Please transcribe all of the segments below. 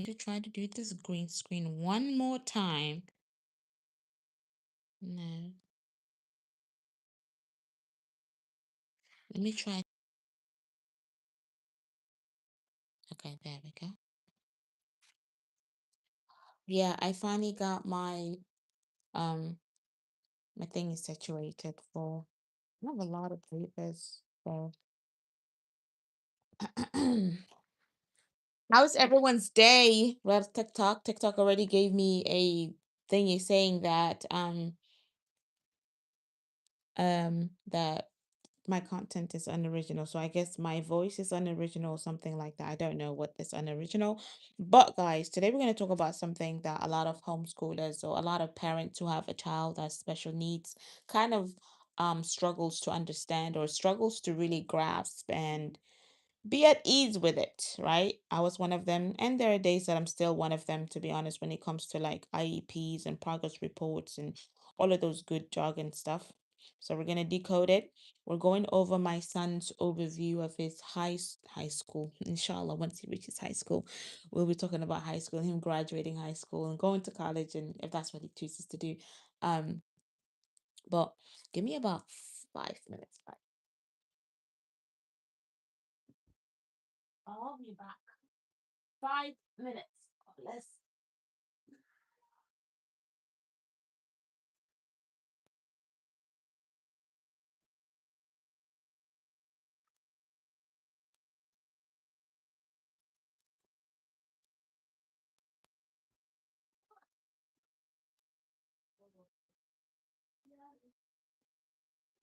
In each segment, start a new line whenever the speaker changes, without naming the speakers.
to try to do this green screen one more time. No. Let me try. Okay, there we go. Yeah, I finally got um my thing is saturated for I have a lot of papers. So how's everyone's day? Well, TikTok. TikTok already gave me a thingy saying that my content is unoriginal. So I guess my voice is unoriginal or something like that. I don't know what is unoriginal. But guys, today we're going to talk about something that a lot of homeschoolers or a lot of parents who have a child that has special needs kind of struggles to understand or struggles to really grasp and be at ease with it, right? I was one of them, and there are days that I'm still one of them, to be honest, when it comes to like IEPs and progress reports and all of those good jargon stuff. So we're gonna decode it. We're going over my son's overview of his high school. Inshallah, once he reaches high school, we'll be talking about high school, him graduating high school and going to college, and if that's what he chooses to do. Um, but give me about 5 minutes. I'll be back. 5 minutes. Let's.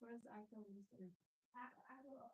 First, I can listen. I will.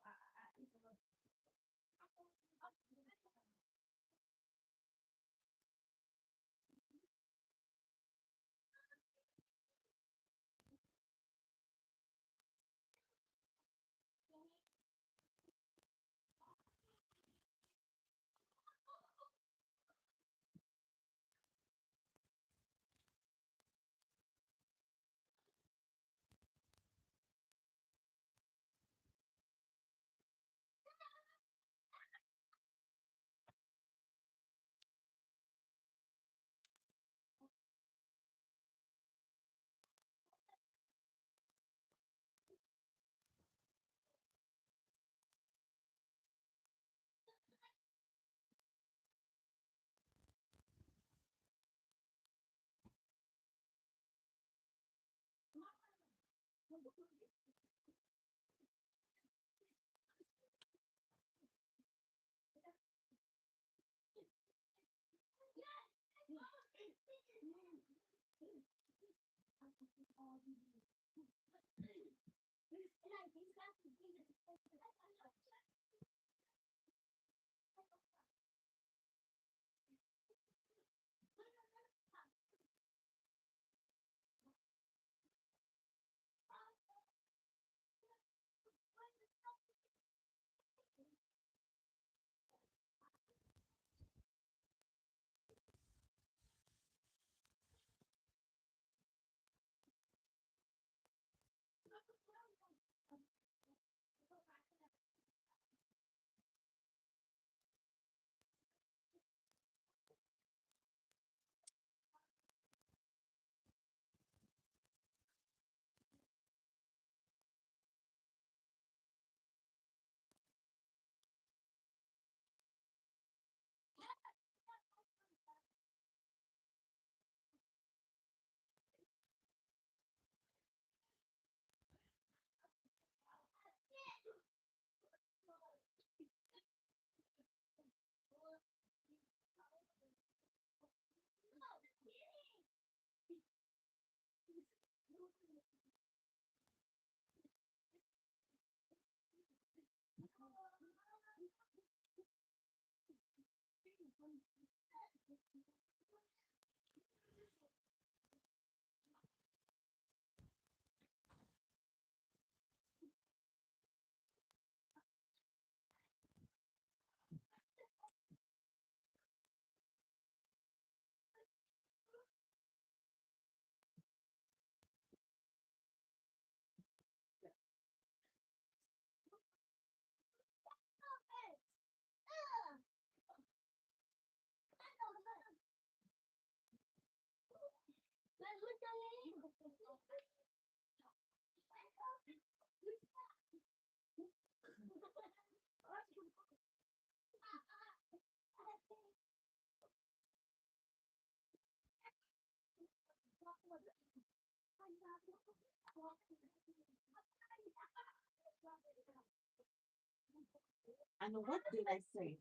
And what did I say?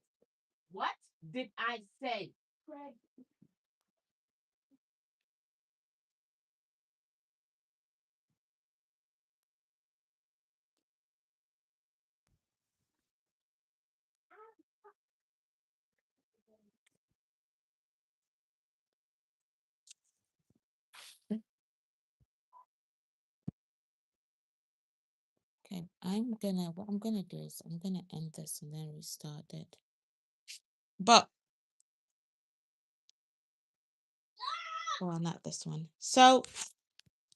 What did I say? Okay, what I'm gonna do is I'm gonna end this and then restart it. But well, not this one. So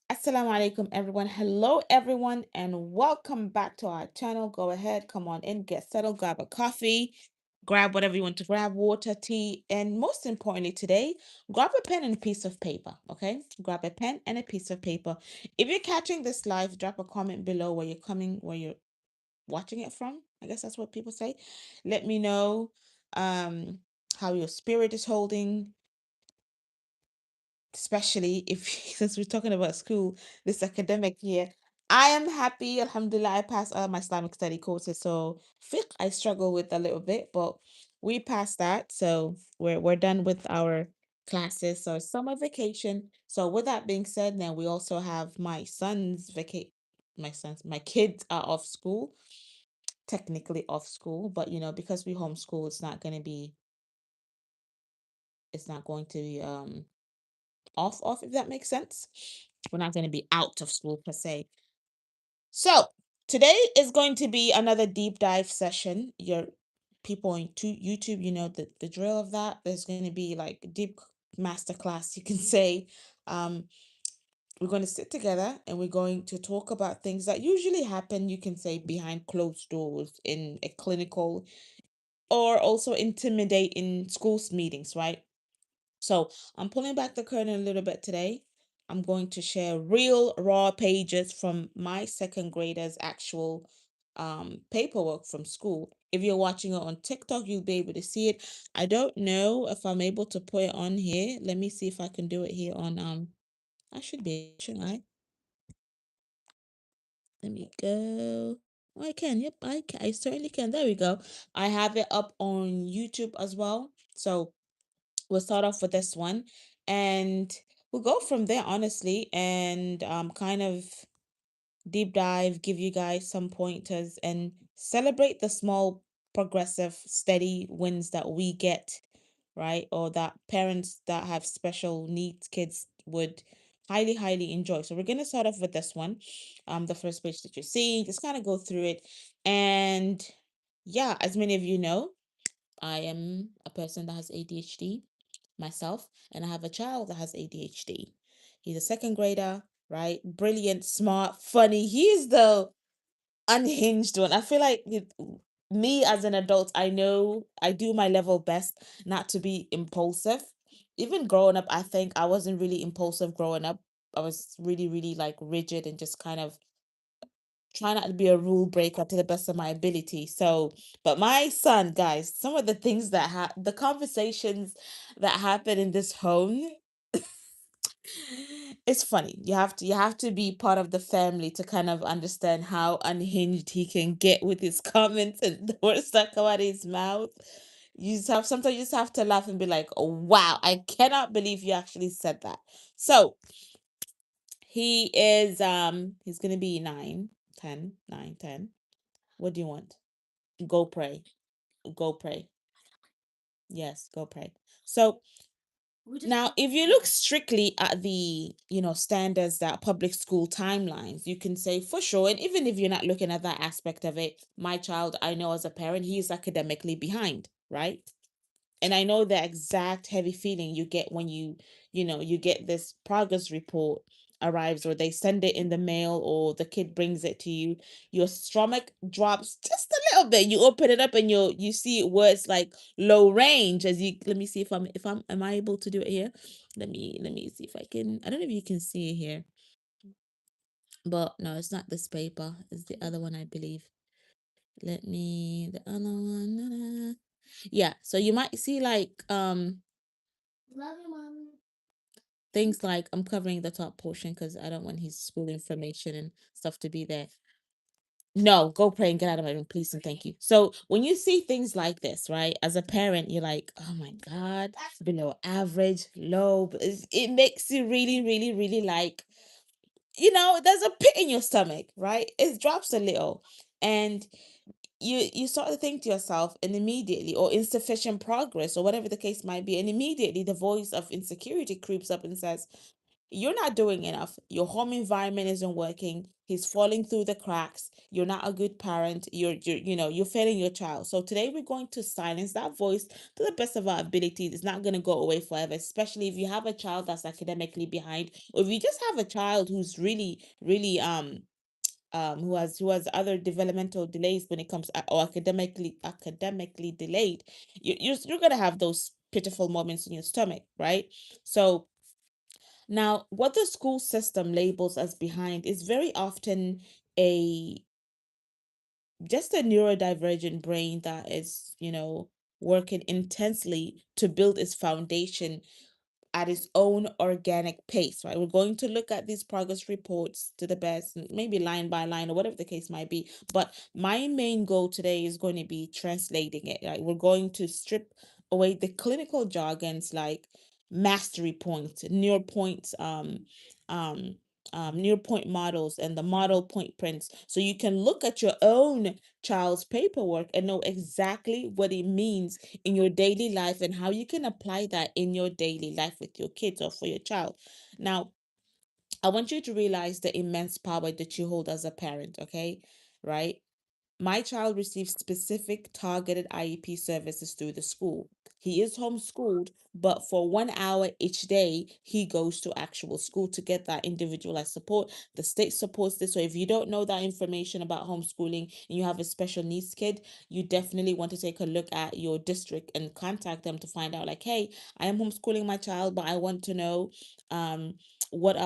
Assalamu alaikum, everyone. Hello, everyone, and welcome back to our channel. Go ahead, come on in, get settled, grab a coffee, grab whatever you want to grab, water, tea, and most importantly, today, grab a pen and a piece of paper. Okay, grab a pen and a piece of paper. If you're catching this live, drop a comment below where you're watching it from. I guess that's what people say. Let me know um how your spirit is holding, especially if since we're talking about school this academic year. I am happy, alhamdulillah. I passed all my Islamic study courses, so fiqh I struggle with a little bit, but we passed that, so we're done with our classes. So summer vacation. So with that being said, now we also have my kids are off school, technically off school, but because we homeschool, it's not going to be off, if that makes sense. We're not going to be out of school per se. So today is going to be another deep dive session. Your people on YouTube, you know the drill of that. There's going to be like deep masterclass, you can say. Um, we're going to sit together and we're going to talk about things that usually happen, you can say, behind closed doors in a clinical or also intimidate in schools meetings, right? So I'm pulling back the curtain a little bit today. I'm going to share real raw pages from my second graders' actual paperwork from school. If you're watching it on TikTok, you'll be able to see it. I don't know if I'm able to put it on here. Let me see if I can do it here on I should be, shouldn't I? Let me go. Oh, I can. Yep, I can. I certainly can. There we go. I have it up on YouTube as well. So we'll start off with this one and we'll go from there, honestly, and kind of deep dive, give you guys some pointers and celebrate the small, progressive, steady wins that we get, right? Or that parents that have special needs kids would highly enjoy. So we're gonna start off with this one. The first page that you're seeing, just kind of go through it. And yeah, as many of you know, I am a person that has ADHD myself, and I have a child that has ADHD. He's a second grader, right? Brilliant, smart, funny. He's the unhinged one. I feel like me as an adult, I know I do my level best not to be impulsive. Even growing up, I think I wasn't really impulsive growing up. I was really like rigid and just kind of try not to be a rule breaker to the best of my ability. So, but my son, guys, some of the things the conversations that happen in this home, it's funny. You have to be part of the family to kind of understand how unhinged he can get with his comments and the words that come out of his mouth. Sometimes you just have to laugh and be like, oh wow, I cannot believe you actually said that. So he's gonna be 9, 10. What do you want? Go pray. Go pray. Yes, go pray. So now, if you look strictly at the, standards that public school timelines, you can say for sure, and even if you're not looking at that aspect of it, my child, I know as a parent, he is academically behind, right? And I know the exact heavy feeling you get when you get this progress report arrives or they send it in the mail or the kid brings it to you. Your stomach drops just a little bit. You open it up and you see words like low range as you let me see if I'm am I able to do it here? Let me see if I can. I don't know if you can see it here. But no, it's not this paper. It's the other one, I believe. The other one. Yeah, so you might see like things like, I'm covering the top portion because I don't want his school information and stuff to be there. No, go pray and get out of my room, please and thank you. So when you see things like this, right, as a parent, you're like, oh my God, below average, low. It makes you really, really, really like, there's a pit in your stomach, right? It drops a little. And you start to think to yourself, and immediately, or insufficient progress, or whatever the case might be, and immediately the voice of insecurity creeps up and says, you're not doing enough. Your home environment isn't working. He's falling through the cracks. You're not a good parent. You're failing your child. So today we're going to silence that voice to the best of our abilities. It's not going to go away forever, especially if you have a child that's academically behind, or if you just have a child who's really, really who has other developmental delays when it comes or academically delayed. You're gonna have those pitiful moments in your stomach, right? So now, what the school system labels as behind is very often a just a neurodivergent brain that is, working intensely to build its foundation at its own organic pace, right? We're going to look at these progress reports to the best, maybe line by line or whatever the case might be. But my main goal today is going to be translating it, right? We're going to strip away the clinical jargons like mastery points, um, near point models, and the model point prints. So you can look at your own child's paperwork and know exactly what it means in your daily life and how you can apply that in your daily life with your kids or for your child. Now, I want you to realize the immense power that you hold as a parent, okay? Right? My child receives specific targeted IEP services through the school. He is homeschooled, but for 1 hour each day, he goes to actual school to get that individualized support. The state supports this. So if you don't know that information about homeschooling and you have a special needs kid, you definitely want to take a look at your district and contact them to find out, like, hey, I am homeschooling my child, but I want to know um what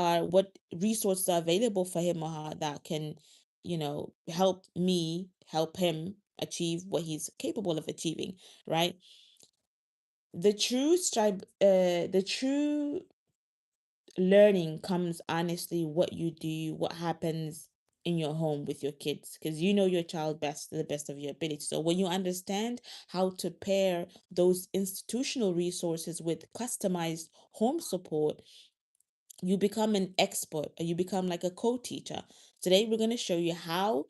resources are available for him or her that can help me help him achieve what he's capable of achieving, right? The true learning comes honestly what you do, what happens in your home with your kids, because you know your child best to the best of your ability. So when you understand how to pair those institutional resources with customized home support, you become an expert, or you become like a co-teacher. Today we're going to show you how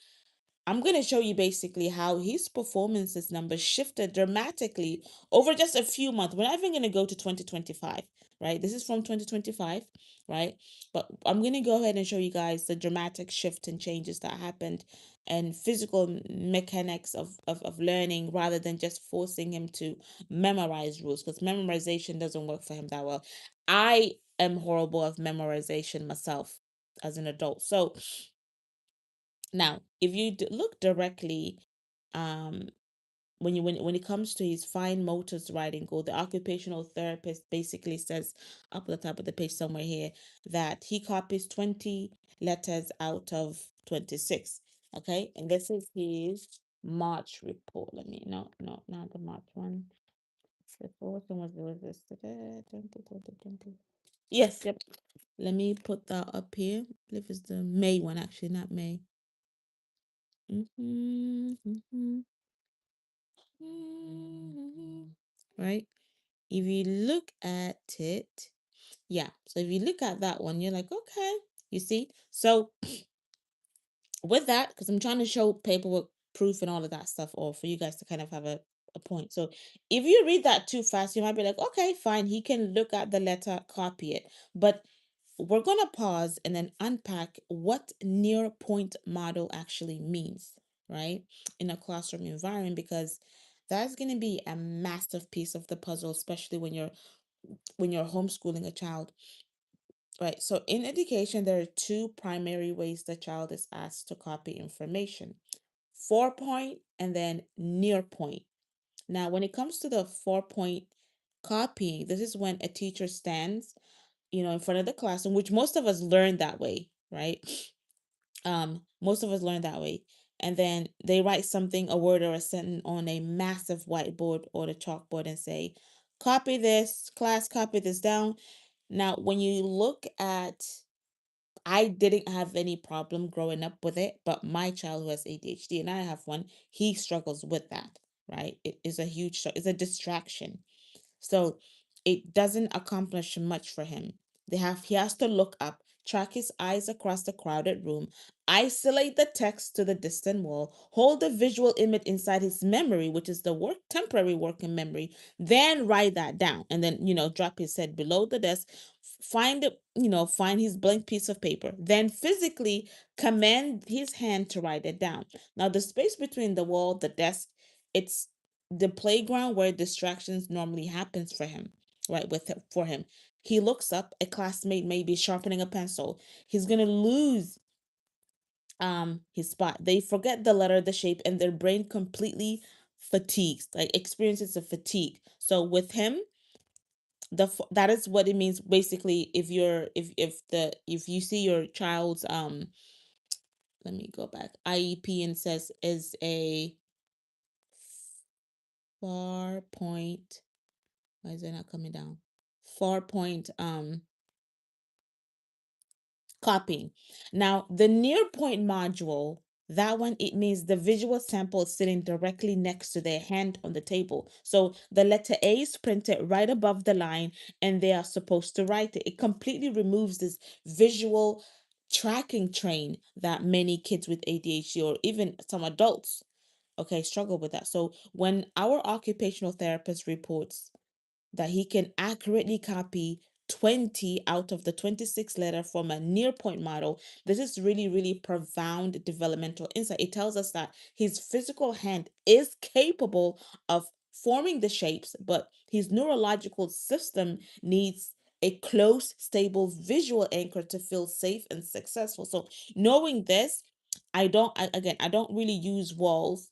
I'm going to show you basically how his performances numbers shifted dramatically over just a few months. We're not even going to go to 2025, right? This is from 2025, right? But I'm going to go ahead and show you guys the dramatic shift and changes that happened and physical mechanics of learning, rather than just forcing him to memorize rules, because memorization doesn't work for him that well. I am horrible of memorization myself as an adult. So now, if you look directly, um, when it comes to his fine motors writing goal, the occupational therapist basically says up at the top of the page somewhere here that he copies 20 letters out of 26. Okay, and this is his March report. Let me no, not the March one. The fourth one was this 20, 20, 20. Yes, yep. Let me put that up here. I believe it's the May one, actually, not May. Mhm, mhm, mhm. Right? If you look at it, yeah. So if you look at that one, you're like, okay, you see? So with that, because I'm trying to show paperwork proof and all of that stuff, or for you guys to kind of have a point. So if you read that too fast, you might be like, okay, fine, he can look at the letter, copy it. But we're going to pause and then unpack what near point model actually means, right, in a classroom environment, because that's going to be a massive piece of the puzzle, especially when you're homeschooling a child, right? So in education, there are two primary ways the child is asked to copy information: 4 point and then near point. Now, when it comes to the 4 point copying, this is when a teacher stands, in front of the classroom, which most of us learn that way, right? Most of us learn that way. And then they write something, a word or a sentence on a massive whiteboard or the chalkboard and say, copy this, class, copy this down. Now, when you look at, I didn't have any problem growing up with it, but my child who has ADHD, and I have one, he struggles with that, right? It is a it's a distraction. So it doesn't accomplish much for him. He has to look up, track his eyes across the crowded room, isolate the text to the distant wall, hold the visual image inside his memory, which is the temporary working memory, then write that down, and then drop his head below the desk, find it, find his blank piece of paper, then physically command his hand to write it down. Now the space between the wall, the desk, it's the playground where distractions normally happens for him, right? For him, he looks up, a classmate may be sharpening a pencil, he's gonna lose his spot. They forget the letter, the shape, and their brain completely fatigues, like experiences of fatigue. So with him, that is what it means basically. If you're if you see your child's let me go back, IEP, and says is a far point, why is it not coming down? Far point copying. Now, the near point module, that one, it means the visual sample is sitting directly next to their hand on the table. So the letter A is printed right above the line and they are supposed to write it. It completely removes this visual tracking train that many kids with ADHD or even some adults, okay, struggle with that. So when our occupational therapist reports that he can accurately copy 20 out of the 26 letter from a near point model, this is really, really profound developmental insight. It tells us that his physical hand is capable of forming the shapes, but his neurological system needs a close, stable visual anchor to feel safe and successful. So knowing this, again, I don't really use walls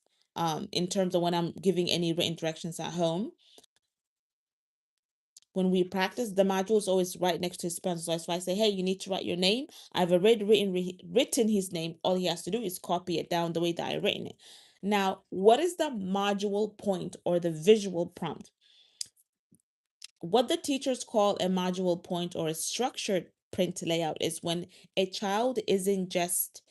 in terms of when I'm giving any written directions at home. When we practice, the module is always right next to his pencil. So if I say, hey, you need to write your name, I've already written his name. All he has to do is copy it down the way that I've written it. Now, what is the module point or the visual prompt? What the teachers call a module point or a structured print layout is when a child isn't just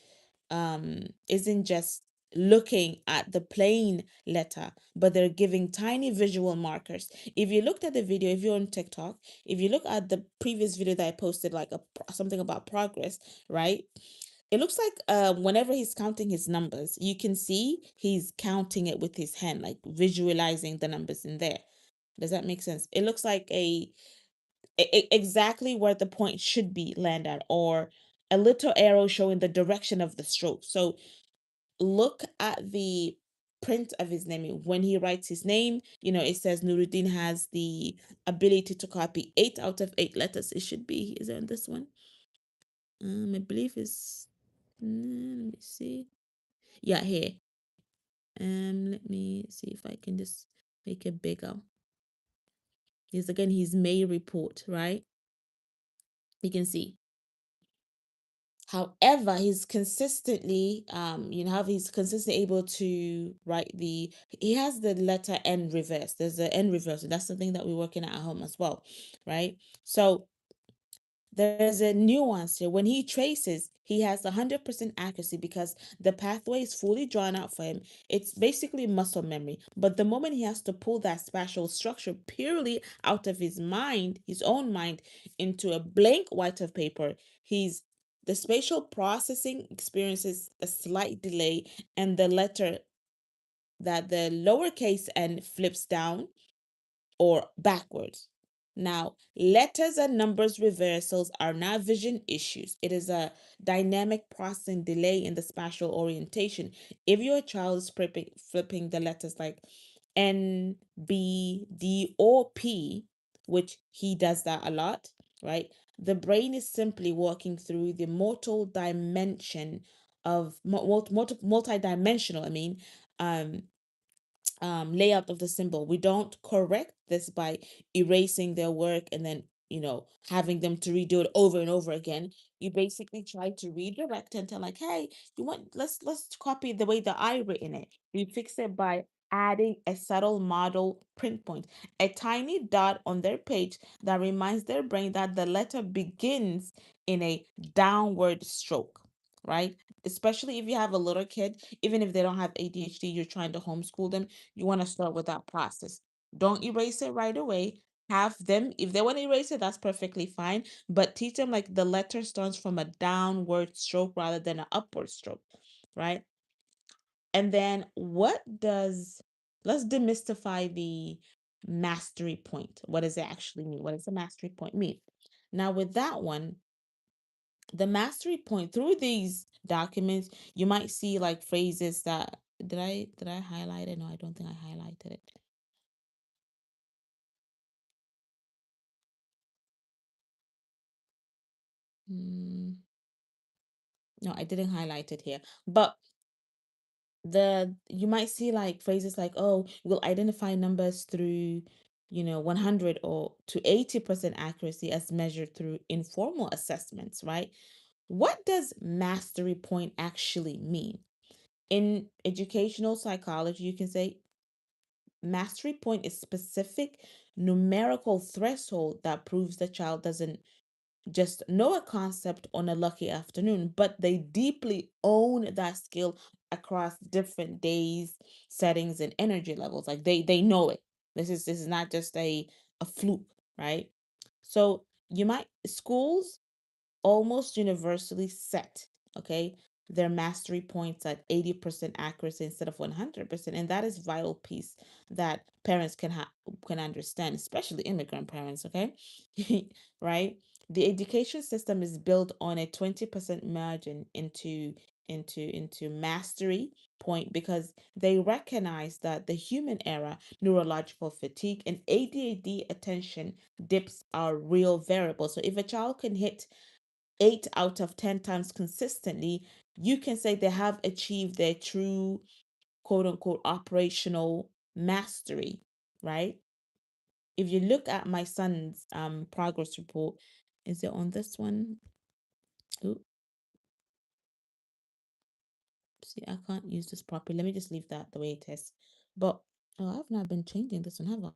looking at the plain letter, but they're giving tiny visual markers. If you looked at the video, if you're on TikTok, if you look at the previous video that I posted, like something about progress, right? It looks like whenever he's counting his numbers, you can see he's counting it with his hand, like visualizing the numbers in there. Does that make sense? It looks like exactly where the point should be land at, or a little arrow showing the direction of the stroke. So look at the print of his name. When he writes his name, it says Nuruddin has the ability to copy 8 out of 8 letters. It should be, is it on this one? I believe is, let me see. Yeah, here. Let me see if I can just make it bigger. Here's again his May report, right? You can see. However, he's consistently able to write he has the letter N reverse. There's the N reverse. That's something that we're working at home as well, right? So there's a nuance here. When he traces, he has 100% accuracy because the pathway is fully drawn out for him. It's basically muscle memory. But the moment he has to pull that spatial structure purely out of his mind, his own mind, into a blank white of paper, the spatial processing experiences a slight delay, and the lowercase n flips down or backwards. Now, letters and numbers reversals are not vision issues. It is a dynamic processing delay in the spatial orientation. If your child is flipping the letters like N, B, D, or P, which he does that a lot, right? The brain is simply walking through the mortal dimension of multi-dimensional, um, layout of the symbol. We don't correct this by erasing their work and then, having them to redo it over and over again. You basically try to redirect and tell like, hey, let's copy the way that I written it. We fix it by adding a subtle model print point, a tiny dot on their page that reminds their brain that the letter begins in a downward stroke, right? Especially if you have a little kid, even if they don't have ADHD, you're trying to homeschool them, you want to start with that process. Don't erase it right away. Have them, if they want to erase it, that's perfectly fine. But teach them like the letter starts from a downward stroke rather than an upward stroke, right? And then let's demystify the mastery point. What does it actually mean? What does the mastery point mean? Now, with that one, the mastery point through these documents, you might see like phrases that did I highlight it? No, I don't think I highlighted it. Hmm, no, I didn't highlight it here. But the you might see like phrases like, oh, we'll identify numbers through 100 or to 80% accuracy as measured through informal assessments, right? What does mastery point actually mean? In educational psychology, you can say mastery point is specific numerical threshold that proves the child doesn't just know a concept on a lucky afternoon, but they deeply own that skill across different days, settings, and energy levels. Like they know it. This is not just a fluke, right? So you might schools almost universally set, okay, their mastery points at 80% accuracy instead of 100%. And that is vital piece that parents can understand, especially immigrant parents, okay? Right? The education system is built on a 20% margin into mastery point because they recognize that the human error, neurological fatigue, and ADHD attention dips are real variables. So if a child can hit 8 out of 10 times consistently, you can say they have achieved their true quote unquote operational mastery, right? If you look at my son's progress report, is it on this one? Oops, see, I can't use this properly. Let me just leave that the way it is. But oh, I've not been changing this one, have I?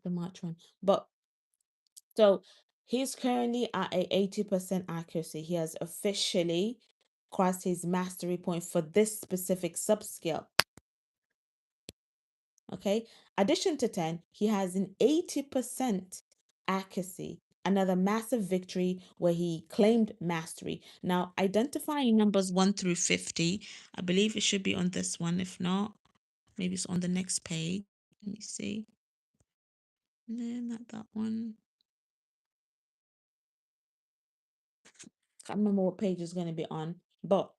The March one. But so he's currently at a 80% accuracy. He has officially crossed his mastery point for this specific subscale. Okay. Addition to 10, he has an 80% accuracy. Another massive victory where he claimed mastery. Now, identifying numbers 1 through 50, I believe it should be on this one. If not, maybe it's on the next page. Let me see. No, not that one. Can't remember what page is going to be on, but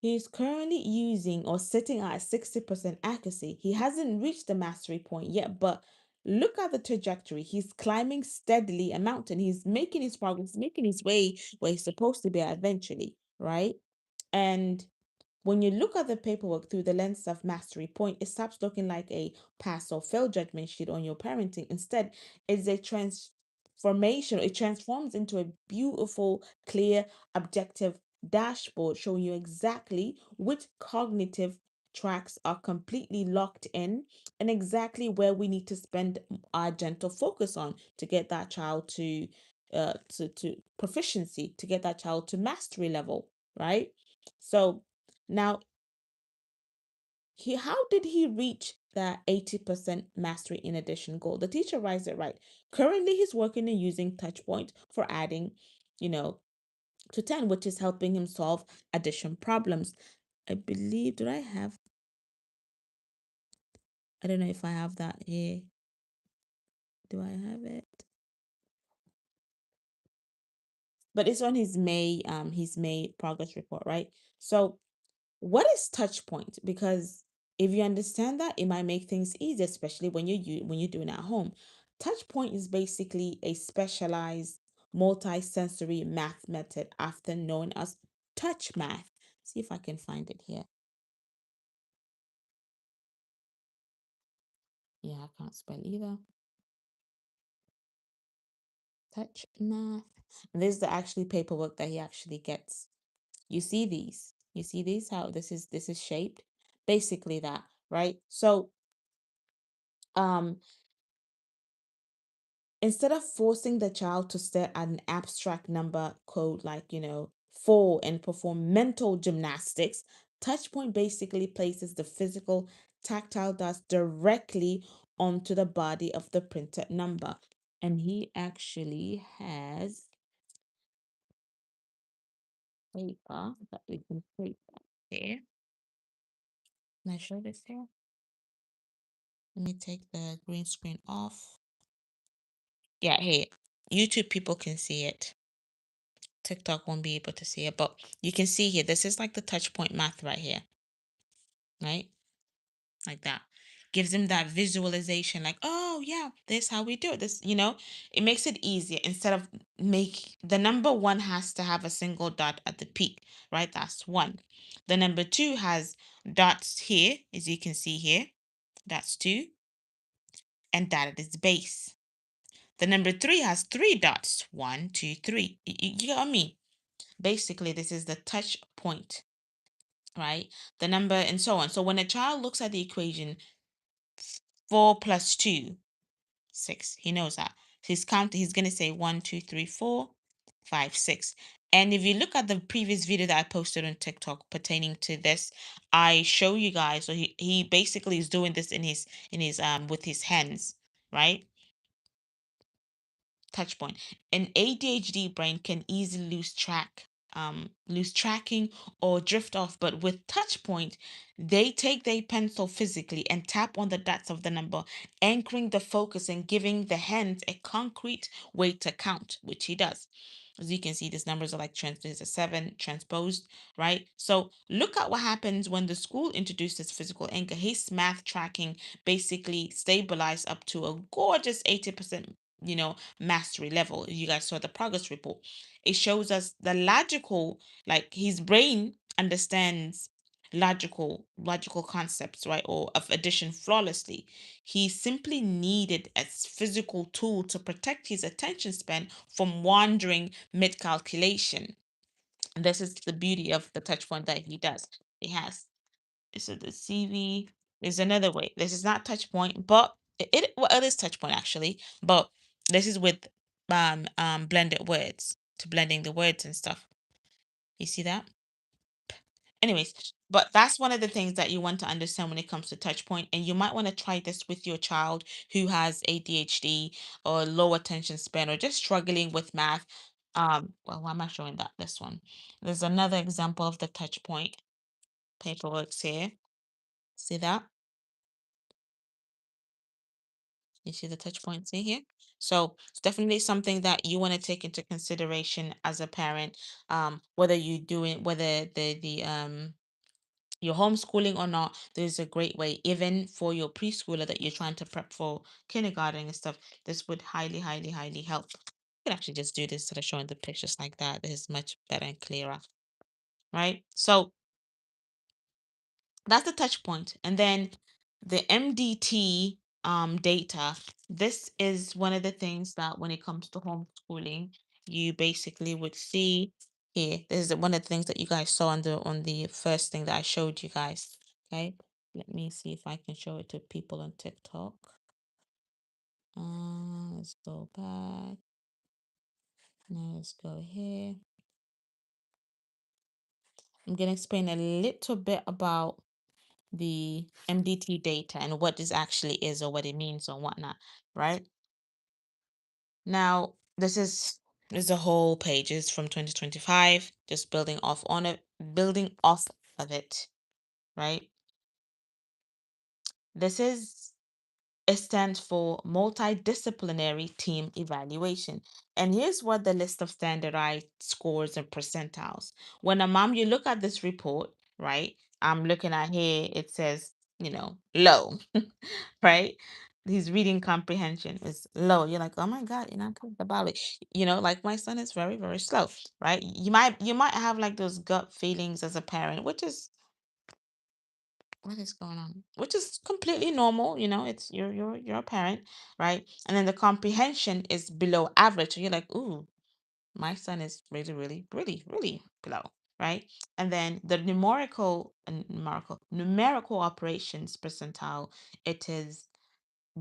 he's currently using or sitting at 60% accuracy. He hasn't reached the mastery point yet, but look at the trajectory. He's climbing steadily a mountain. He's making his progress, making his way where he's supposed to be at eventually, right? And when you look at the paperwork through the lens of mastery point, it stops looking like a pass or fail judgment sheet on your parenting. Instead, it's a transformation. It transforms into a beautiful, clear, objective dashboard showing you exactly which cognitive tracks are completely locked in and exactly where we need to spend our gentle focus on to get that child to proficiency, to get that child to mastery level, right? So now, how did he reach that 80% mastery in addition goal? The teacher writes it right. Currently, he's working and using Touchpoint for adding, you know, to 10, which is helping him solve addition problems. I believe, I don't know if I have that here. Do I have it? But it's on his May progress report, right? So what is touch point? Because if you understand that, it might make things easier, especially when you're doing it at home. Touch point is basically a specialized multi-sensory math method, often known as touch math. See if I can find it here. Yeah, I can't spell either. Touch math. And this is the actually paperwork that he actually gets. You see these? You see these? How this is shaped? Basically that, right? So um instead of forcing the child to stare at an abstract number code like, 4 and perform mental gymnastics, Touchpoint basically places the physical tactile dots directly onto the body of the printed number. And he actually has paper that we can take here. Can I show this here? Let me take the green screen off. Yeah, here. YouTube people can see it. TikTok won't be able to see it, but you can see here, this is like the touch point math right here, right? Like that. Gives them that visualization, like, oh yeah, this how we do it. It makes it easier instead of make the number one has to have a single dot at the peak, right? That's one. The number two has dots here, as you can see here. That's two, and that at its base. The number three has three dots. One, two, three. You get what I mean? Basically, this is the touch point, right? The number and so on. So when a child looks at the equation 4 plus 2, 6, he knows that. He's going to say 1, 2, 3, 4, 5, 6. And if you look at the previous video that I posted on TikTok pertaining to this, I show you guys. So he basically is doing this in his with his hands, right? Touch point. An ADHD brain can easily lose tracking or drift off, but with touch point, they take their pencil physically and tap on the dots of the number, anchoring the focus and giving the hands a concrete way to count, which he does. As you can see, these numbers are like there's a 7 transposed, right? So look at what happens when the school introduces physical anchor. His math tracking basically stabilized up to a gorgeous 80%, mastery level. You guys saw the progress report. It shows us the logical, like his brain understands logical concepts, right? Or of addition flawlessly. He simply needed a physical tool to protect his attention span from wandering mid calculation. This is the beauty of the touch point that he does. He has. So the CV is another way. This is not touch point, but well, it is touch point actually, but this is with blended words to blending the words and stuff. You see that? Anyways, but that's one of the things that you want to understand when it comes to touch point, and you might want to try this with your child who has ADHD or low attention span or just struggling with math. Well, why am I showing that? This one. There's another example of the touch point paperwork here. See that? You see the touch points in here? So it's definitely something that you want to take into consideration as a parent, whether you doing whether the you're homeschooling or not. There's a great way, even for your preschooler that you're trying to prep for kindergarten and stuff. This would highly, highly, highly help. You can actually just do this instead of showing the pictures like that. This is much better and clearer, right? So that's the touch point. And then the MDT data, this is one of the things that when it comes to homeschooling, you basically would see here. This is one of the things that you guys saw on the first thing that I showed you guys. Okay. Let me see if I can show it to people on TikTok. Let's go back. Now let's go here. I'm gonna explain a little bit about the MDT data and what this actually is or what it means or whatnot, right? Now, this is a whole pages from 2025, just building off of it, right? This is It stands for multidisciplinary team evaluation. And here's what the list of standardized scores and percentiles. When a mom, you look at this report, right? I'm looking at here, it says, low, right? His reading comprehension is low. You're like, oh my God, you're not good about it. Like my son is very, very slow, right? You might have like those gut feelings as a parent, which is what is going on? Which is completely normal, it's you're a parent, right? And then the comprehension is below average. So you're like, ooh, my son is really, really, really, really below, right? And then the numerical operations percentile, it is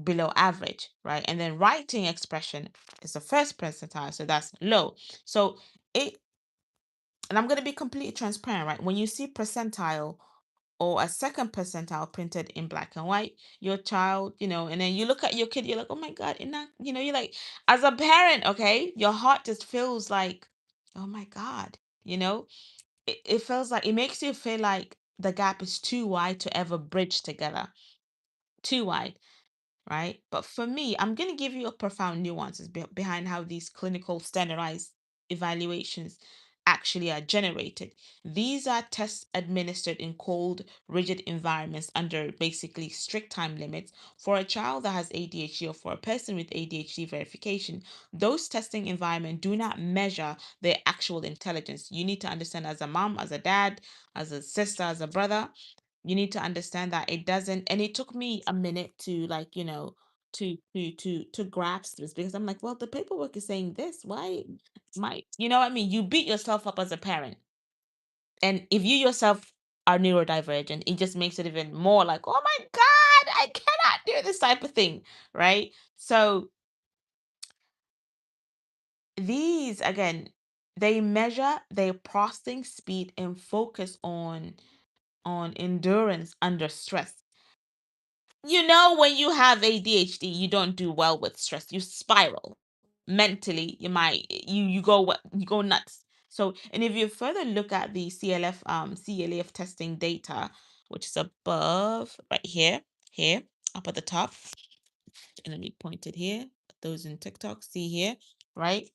below average, right? And then writing expression is the first percentile, so that's low. So it, and I'm going to be completely transparent, right? When you see percentile or a second percentile printed in black and white, your child, and then you look at your kid, you're like, oh my God, and that, you're like, as a parent, okay, your heart just feels like, oh my God, you know, it feels like, it makes you feel like the gap is too wide to ever bridge together, too wide, right? But for me, I'm going to give you a profound nuances behind how these clinical standardized evaluations actually are generated. These are tests administered in cold, rigid environments under basically strict time limits. For a child that has ADHD or for a person with ADHD verification, those testing environments do not measure their actual intelligence. You need to understand, as a mom, as a dad, as a sister, as a brother, you need to understand that it doesn't, and it took me a minute to, like, to grasp this, because I'm like, well, the paperwork is saying this, why what I mean, you beat yourself up as a parent, and if you yourself are neurodivergent, it just makes it even more like, oh my God, I cannot do this type of thing, right? So these, again, they measure their processing speed and focus on endurance under stress. When you have ADHD, you don't do well with stress. You spiral mentally. You go nuts. So, and if you further look at the CLF testing data, which is above right here up at the top, and let me point it here. Those in TikTok, see here, right?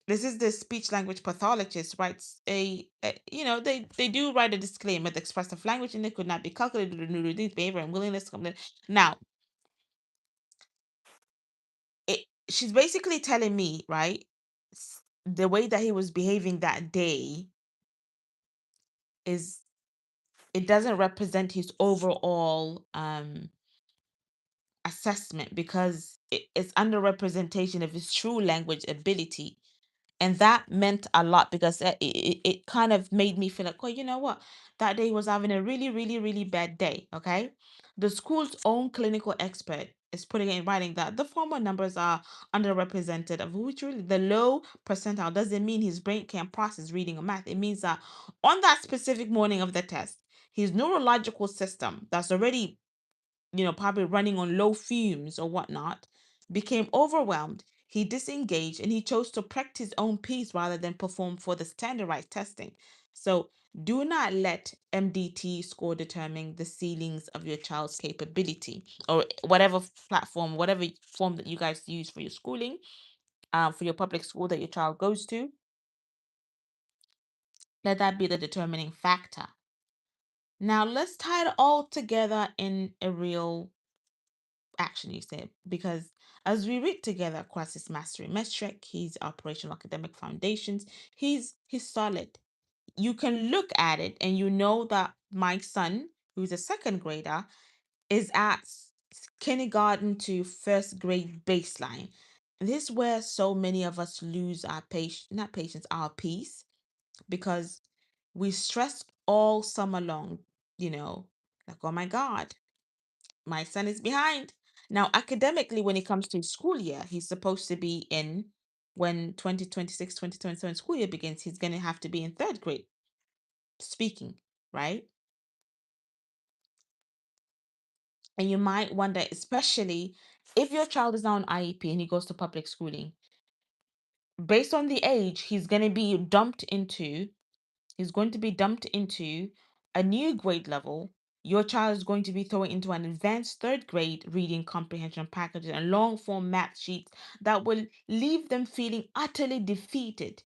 This is the speech language pathologist writes they do write a disclaimer: the expressive language in it could not be calculated due to this behavior and willingness to come. Now, she's basically telling me, right, the way that he was behaving that day is, it doesn't represent his overall assessment, because it's under representation of his true language ability. And that meant a lot, because it kind of made me feel like, oh, you know what, that day was having a really, really, really bad day. Okay, the school's own clinical expert is putting it in writing that the former numbers are underrepresented, of which really the low percentile doesn't mean his brain can't process reading or math. It means that on that specific morning of the test, his neurological system that's already, probably running on low fumes or whatnot, became overwhelmed. He disengaged and he chose to practice his own piece rather than perform for the standardized testing. So do not let MDT score determine the ceilings of your child's capability, or whatever platform, whatever form that you guys use for your schooling, for your public school that your child goes to. Let that be the determining factor. Now let's tie it all together in a real action, you said, because as we read together across his mastery metric, his operational academic foundations, he's solid. You can look at it and you know that my son, who's a second grader, is at kindergarten to first grade baseline. This is where so many of us lose our patience, not patience, our peace, because we stress all summer long, you know, like, oh my God, my son is behind. Now, academically, when it comes to his school year, he's supposed to be in, when 2026-2027 school year begins, he's going to have to be in third grade speaking, right? And you might wonder, especially if your child is now on IEP and he goes to public schooling, based on the age, he's going to be dumped into a new grade level. Your child is going to be thrown into an advanced third grade reading comprehension package and long form math sheets that will leave them feeling utterly defeated.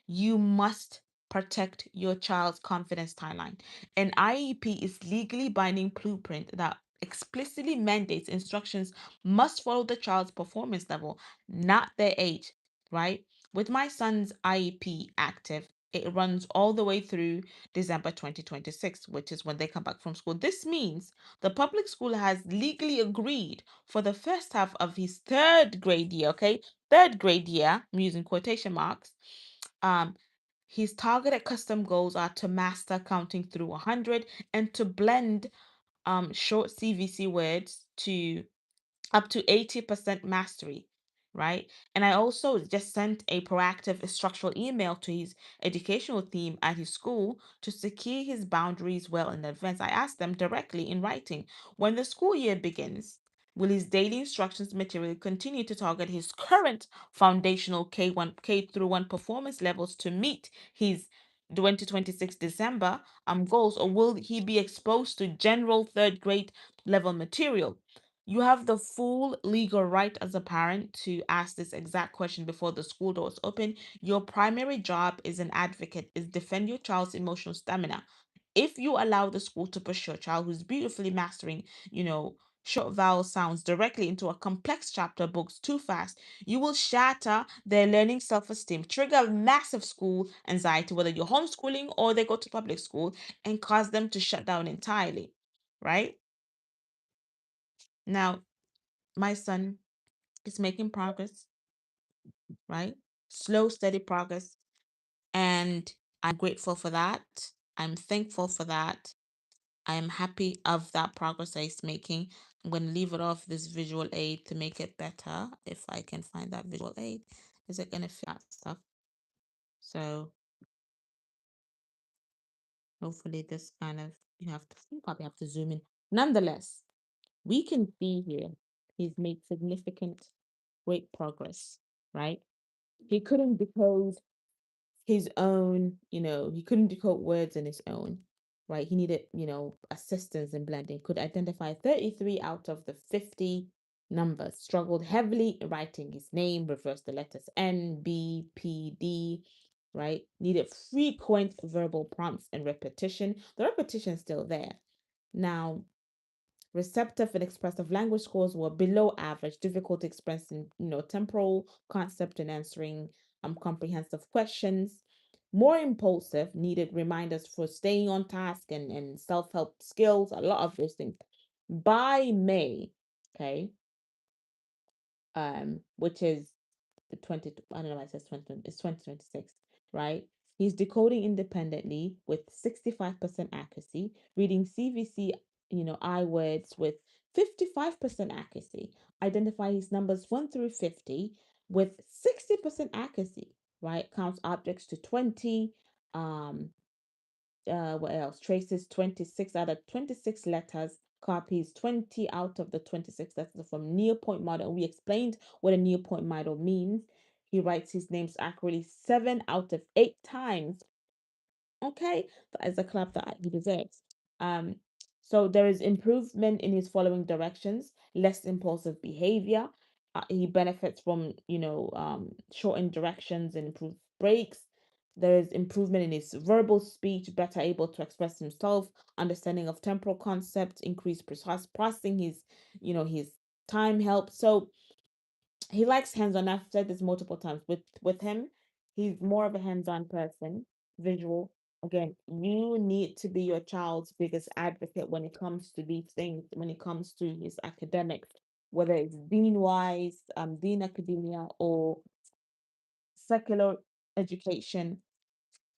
You must protect your child's confidence timeline. An IEP is legally binding blueprint that explicitly mandates instructions must follow the child's performance level, not their age, right? With my son's IEP active, It runs all the way through December 2026, which is when they come back from school. This means the public school has legally agreed for the first half of his third grade year, okay? Third grade year, I'm using quotation marks. Um, his targeted custom goals are to master counting through 100 and to blend short CVC words to up to 80% mastery, right? And I also just sent a proactive structural email to his educational team at his school to secure his boundaries well in advance. I asked them directly in writing, when the school year begins, will his daily instructions material continue to target his current foundational K1 K through 1 performance levels to meet his 2026 December goals, or will he be exposed to general third grade level material? You have the full legal right as a parent to ask this exact question before the school doors open. Your primary job as an advocate is defend your child's emotional stamina. If you allow the school to push your child who's beautifully mastering, short vowel sounds directly into a complex chapter books too fast, you will shatter their learning self-esteem, trigger massive school anxiety, whether you're homeschooling or they go to public school, and cause them to shut down entirely, right? Now, my son is making progress, right? Slow, steady progress. And I'm grateful for that. I'm thankful for that. I am happy of that progress that he's making. I'm going to leave it off this visual aid to make it better. If I can find that visual aid, is it going to fit that stuff? So hopefully this kind of, you probably have to zoom in. Nonetheless, we can see here he's made significant, great progress, right? He couldn't decode his own, he couldn't decode words on his own, right? He needed, assistance in blending, could identify 33 out of the 50 numbers, struggled heavily in writing his name, reverse the letters N, B, P, D, right? Needed frequent verbal prompts and repetition. The repetition is still there. Now, receptive and expressive language scores were below average, difficult expressing, temporal concept and answering comprehensive questions. More impulsive, needed reminders for staying on task and self-help skills, a lot of those things. By May, okay, which is the 20, I don't know why it says 20, it's 2026, right? He's decoding independently with 65% accuracy, reading CVC, I words with 55% accuracy, identify his numbers 1 through 50 with 60% accuracy, right? Counts objects to 20, um, what else? Traces 26 out of 26 letters, copies 20 out of the 26 letters from near-point model. We explained what a near-point model means. He writes his names accurately 7 out of 8 times. Okay, that is a clap that he deserves. Um, so there is improvement in his following directions, less impulsive behavior. He benefits from, shortened directions and improved breaks. There is improvement in his verbal speech, better able to express himself, understanding of temporal concepts, increased precise processing. His time helps. So he likes hands-on. I've said this multiple times. With him, he's more of a hands-on person, visual. Again, you need to be your child's biggest advocate when it comes to these things, when it comes to his academics, whether it's dean wise, dean academia, or secular education.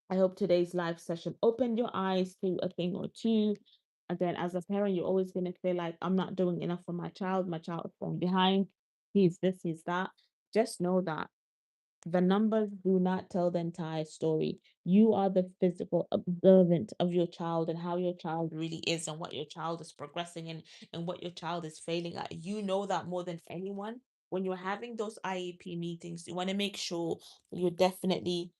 I hope today's live session opened your eyes to a thing or two. Again, as a parent, you're always going to feel like, I'm not doing enough for my child. My child is falling behind. He's this, he's that. Just know that the numbers do not tell the entire story. You are the physical observant of your child and how your child really is and what your child is progressing in and what your child is failing at. You know that more than anyone. When you're having those IEP meetings, you want to make sure you're definitely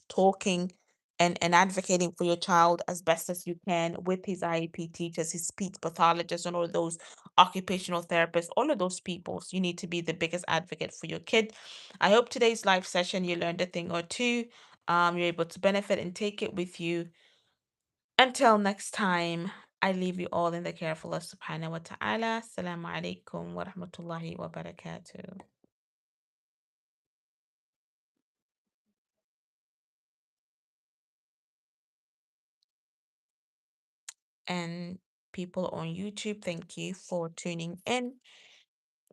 talking and advocating for your child as best as you can with his IEP teachers, his speech pathologists, and all of those occupational therapists, all of those people. So you need to be the biggest advocate for your kid. I hope today's live session you learned a thing or two. You're able to benefit and take it with you. Until next time, I leave you all in the care of Allah subhanahu wa ta'ala. Assalamu alaikum wa rahmatullahi wa barakatuh. And people on YouTube, thank you for tuning in.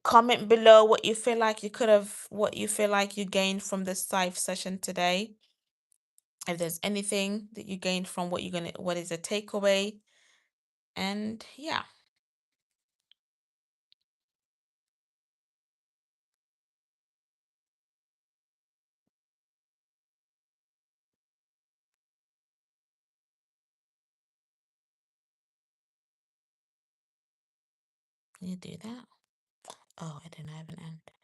Comment below what you feel like what you feel like you gained from this live session today. If there's anything that you gained from what is a takeaway. And yeah, you do that. Oh, I didn't have an end.